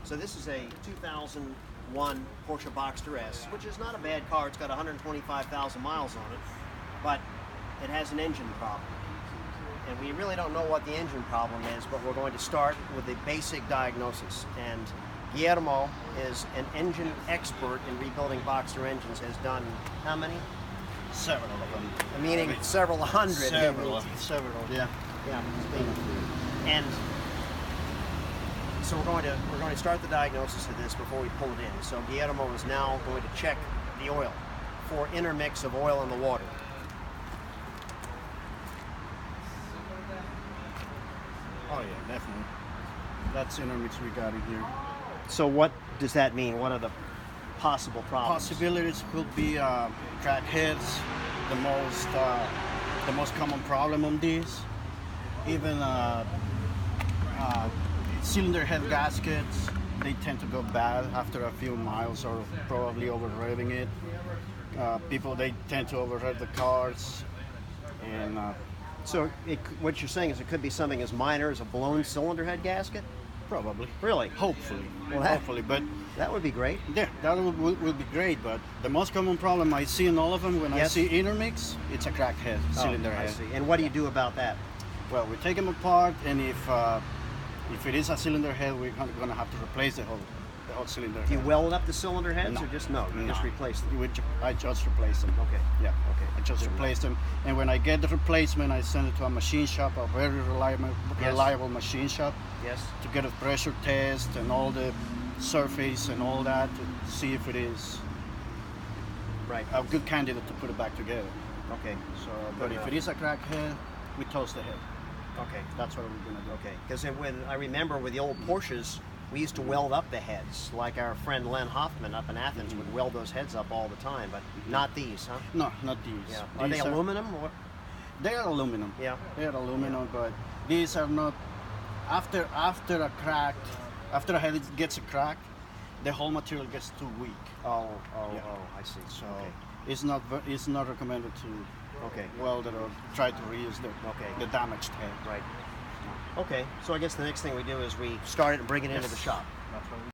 So this is a 2001 Porsche Boxster S, which is not a bad car. It's got 125,000 miles on it, but it has an engine problem. And we really don't know what the engine problem is, but we're going to start with the basic diagnosis. And Guillermo is an engine expert in rebuilding Boxster engines, has done how many? Several of them. Meaning several hundred. Several, yeah. Yeah. And so we're going to start the diagnosis of this before we pull it in. So Guillermo is now going to check the oil for intermix of oil in the water. Oh yeah, definitely. That's intermix we got in here. So what does that mean? What are the possible problems? Possibilities could be crack heads, the most common problem on these. Even cylinder head gaskets, they tend to go bad after a few miles or probably over revving it. People, they tend to overrev the cars. And so what you're saying is it could be something as minor as a blown cylinder head gasket? probably. Really? Hopefully. Well, hopefully, but that would be great. yeah, that would be great. But the most common problem I see in all of them when I see intermix, it's a cracked head, cylinder head. I see. And what do you do about that? Well, we take them apart, and if it is a cylinder head, we're going to have to replace the whole cylinder head. Do you weld up the cylinder heads No. or just you just replace them? I just replace them. Okay. Yeah. Okay. I just replace them, and when I get the replacement, I send it to a machine shop, a very reliable machine shop, Yes. to get a pressure test and all the surface and all that to see if it is Right. a good candidate to put it back together. Okay. So, but if it is a cracked head, we toast the head. Okay. That's what we're gonna do. Okay. Because when I remember with the old Porsches, we used to weld up the heads, like our friend Len Hoffman up in Athens would weld those heads up all the time, but not these, huh? No, not these. Yeah. Are they These aluminum or what? They are aluminum. Yeah. They are aluminum, but these are not. After a head gets a crack, the whole material gets too weak. Oh, Yeah. I see. So Okay. it's not recommended to Okay. weld it or try to reuse the damaged head. Right. Okay. So I guess the next thing we do is we start it and bring it into the shop. That's what we